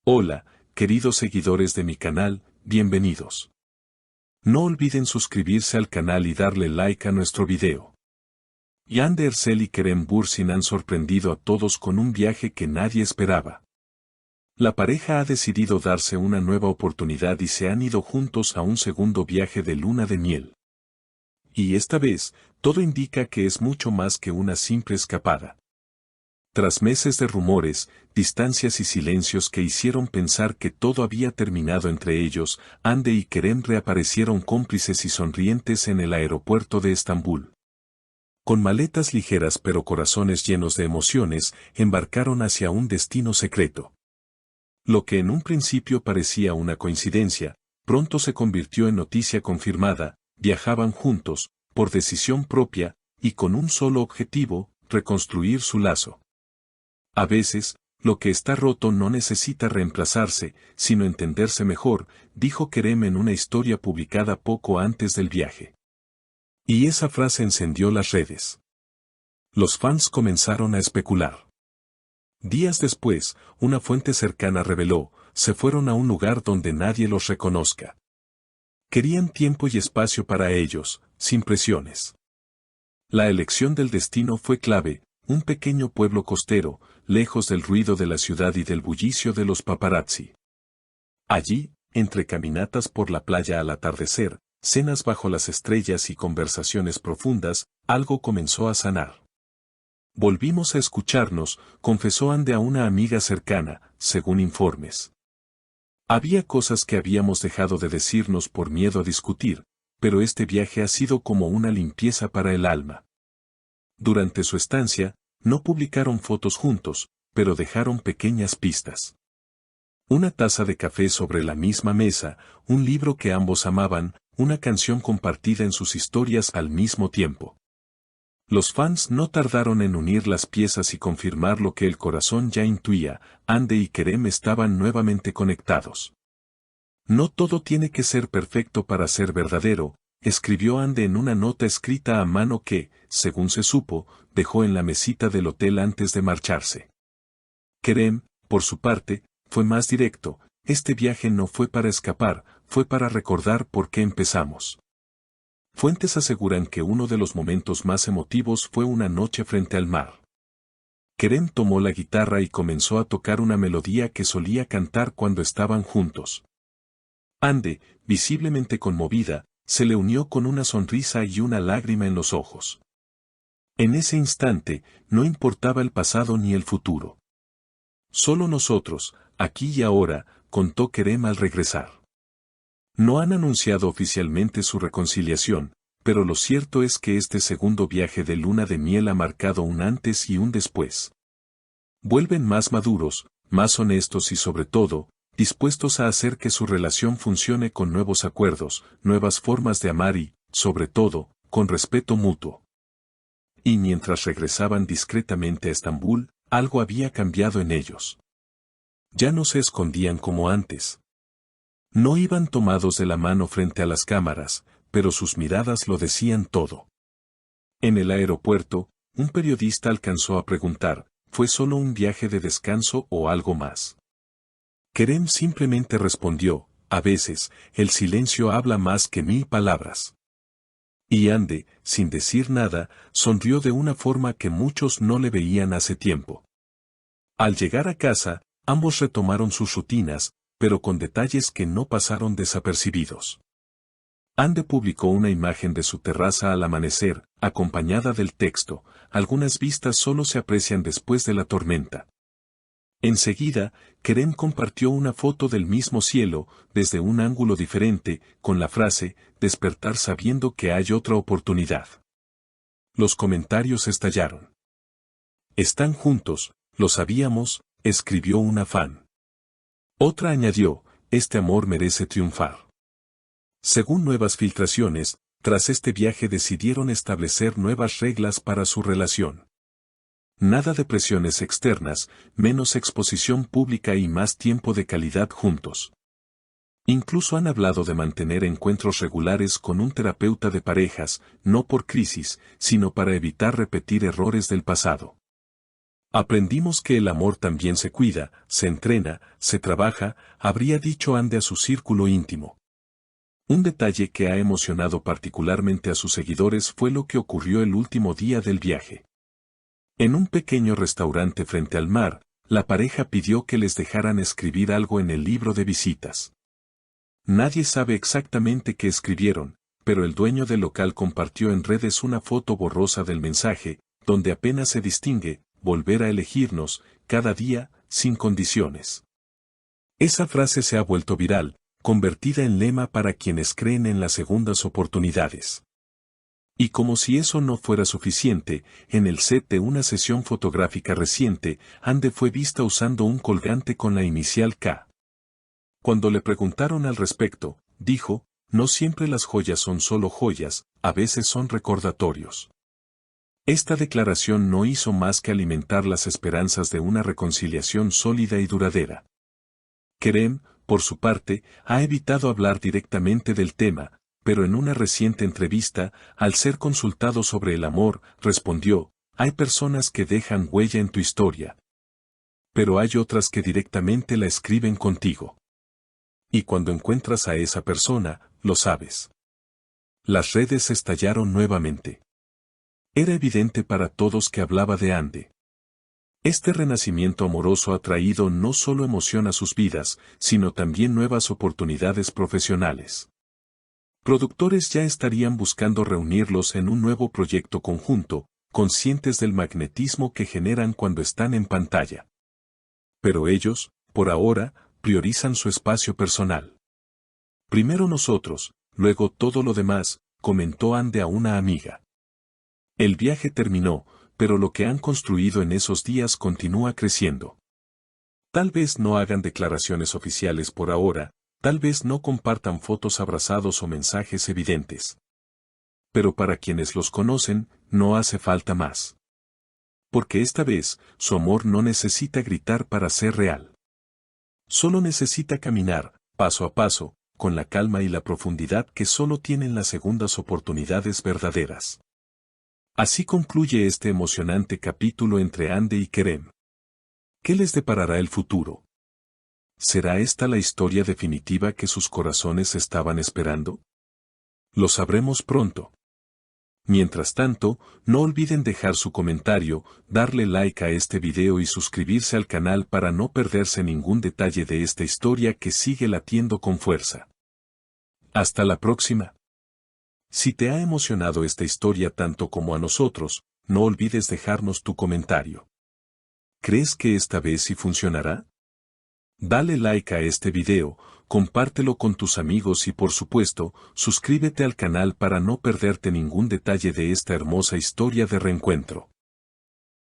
Hola, queridos seguidores de mi canal, bienvenidos. No olviden suscribirse al canal y darle like a nuestro video. Hande Erçel y Kerem Bürsin han sorprendido a todos con un viaje que nadie esperaba. La pareja ha decidido darse una nueva oportunidad y se han ido juntos a un segundo viaje de luna de miel. Y esta vez, todo indica que es mucho más que una simple escapada. Tras meses de rumores, distancias y silencios que hicieron pensar que todo había terminado entre ellos, Hande y Kerem reaparecieron cómplices y sonrientes en el aeropuerto de Estambul. Con maletas ligeras pero corazones llenos de emociones, embarcaron hacia un destino secreto. Lo que en un principio parecía una coincidencia, pronto se convirtió en noticia confirmada. Viajaban juntos, por decisión propia, y con un solo objetivo: reconstruir su lazo. A veces, lo que está roto no necesita reemplazarse, sino entenderse mejor, dijo Kerem en una historia publicada poco antes del viaje. Y esa frase encendió las redes. Los fans comenzaron a especular. Días después, una fuente cercana reveló: se fueron a un lugar donde nadie los reconozca. Querían tiempo y espacio para ellos, sin presiones. La elección del destino fue clave: un pequeño pueblo costero, lejos del ruido de la ciudad y del bullicio de los paparazzi. Allí, entre caminatas por la playa al atardecer, cenas bajo las estrellas y conversaciones profundas, algo comenzó a sanar. Volvimos a escucharnos, confesó Hande a una amiga cercana, según informes. Había cosas que habíamos dejado de decirnos por miedo a discutir, pero este viaje ha sido como una limpieza para el alma. Durante su estancia, no publicaron fotos juntos, pero dejaron pequeñas pistas. Una taza de café sobre la misma mesa, un libro que ambos amaban, una canción compartida en sus historias al mismo tiempo. Los fans no tardaron en unir las piezas y confirmar lo que el corazón ya intuía: Hande y Kerem estaban nuevamente conectados. No todo tiene que ser perfecto para ser verdadero, escribió Hande en una nota escrita a mano que, según se supo, dejó en la mesita del hotel antes de marcharse. Kerem, por su parte, fue más directo: este viaje no fue para escapar, fue para recordar por qué empezamos. Fuentes aseguran que uno de los momentos más emotivos fue una noche frente al mar. Kerem tomó la guitarra y comenzó a tocar una melodía que solía cantar cuando estaban juntos. Hande, visiblemente conmovida, se le unió con una sonrisa y una lágrima en los ojos. En ese instante, no importaba el pasado ni el futuro. Solo nosotros, aquí y ahora, contó Kerem al regresar. No han anunciado oficialmente su reconciliación, pero lo cierto es que este segundo viaje de luna de miel ha marcado un antes y un después. Vuelven más maduros, más honestos y sobre todo, dispuestos a hacer que su relación funcione con nuevos acuerdos, nuevas formas de amar y, sobre todo, con respeto mutuo. Y mientras regresaban discretamente a Estambul, algo había cambiado en ellos. Ya no se escondían como antes. No iban tomados de la mano frente a las cámaras, pero sus miradas lo decían todo. En el aeropuerto, un periodista alcanzó a preguntar: ¿fue solo un viaje de descanso o algo más? Kerem simplemente respondió: a veces, el silencio habla más que 1000 palabras. Y Hande, sin decir nada, sonrió de una forma que muchos no le veían hace tiempo. Al llegar a casa, ambos retomaron sus rutinas, pero con detalles que no pasaron desapercibidos. Hande publicó una imagen de su terraza al amanecer, acompañada del texto: algunas vistas solo se aprecian después de la tormenta. Enseguida, Kerem compartió una foto del mismo cielo, desde un ángulo diferente, con la frase: despertar sabiendo que hay otra oportunidad. Los comentarios estallaron. Están juntos, lo sabíamos, escribió una fan. Otra añadió: este amor merece triunfar. Según nuevas filtraciones, tras este viaje decidieron establecer nuevas reglas para su relación. Nada de presiones externas, menos exposición pública y más tiempo de calidad juntos. Incluso han hablado de mantener encuentros regulares con un terapeuta de parejas, no por crisis, sino para evitar repetir errores del pasado. Aprendimos que el amor también se cuida, se entrena, se trabaja, habría dicho Ande a su círculo íntimo. Un detalle que ha emocionado particularmente a sus seguidores fue lo que ocurrió el último día del viaje. En un pequeño restaurante frente al mar, la pareja pidió que les dejaran escribir algo en el libro de visitas. Nadie sabe exactamente qué escribieron, pero el dueño del local compartió en redes una foto borrosa del mensaje, donde apenas se distingue, volver a elegirnos, cada día, sin condiciones. Esa frase se ha vuelto viral, convertida en lema para quienes creen en las segundas oportunidades. Y como si eso no fuera suficiente, en el set de una sesión fotográfica reciente, Ande fue vista usando un colgante con la inicial K. Cuando le preguntaron al respecto, dijo, no siempre las joyas son solo joyas, a veces son recordatorios. Esta declaración no hizo más que alimentar las esperanzas de una reconciliación sólida y duradera. Kerem, por su parte, ha evitado hablar directamente del tema, pero en una reciente entrevista, al ser consultado sobre el amor, respondió, hay personas que dejan huella en tu historia. Pero hay otras que directamente la escriben contigo. Y cuando encuentras a esa persona, lo sabes. Las redes estallaron nuevamente. Era evidente para todos que hablaba de Ande. Este renacimiento amoroso ha traído no solo emoción a sus vidas, sino también nuevas oportunidades profesionales. Productores ya estarían buscando reunirlos en un nuevo proyecto conjunto, conscientes del magnetismo que generan cuando están en pantalla. Pero ellos, por ahora, priorizan su espacio personal. Primero nosotros, luego todo lo demás, comentó Ande a una amiga. El viaje terminó, pero lo que han construido en esos días continúa creciendo. Tal vez no hagan declaraciones oficiales por ahora, tal vez no compartan fotos abrazados o mensajes evidentes. Pero para quienes los conocen, no hace falta más. Porque esta vez, su amor no necesita gritar para ser real. Solo necesita caminar, paso a paso, con la calma y la profundidad que solo tienen las segundas oportunidades verdaderas. Así concluye este emocionante capítulo entre Ande y Kerem. ¿Qué les deparará el futuro? ¿Será esta la historia definitiva que sus corazones estaban esperando? Lo sabremos pronto. Mientras tanto, no olviden dejar su comentario, darle like a este video y suscribirse al canal para no perderse ningún detalle de esta historia que sigue latiendo con fuerza. Hasta la próxima. Si te ha emocionado esta historia tanto como a nosotros, no olvides dejarnos tu comentario. ¿Crees que esta vez sí funcionará? Dale like a este video, compártelo con tus amigos y por supuesto, suscríbete al canal para no perderte ningún detalle de esta hermosa historia de reencuentro.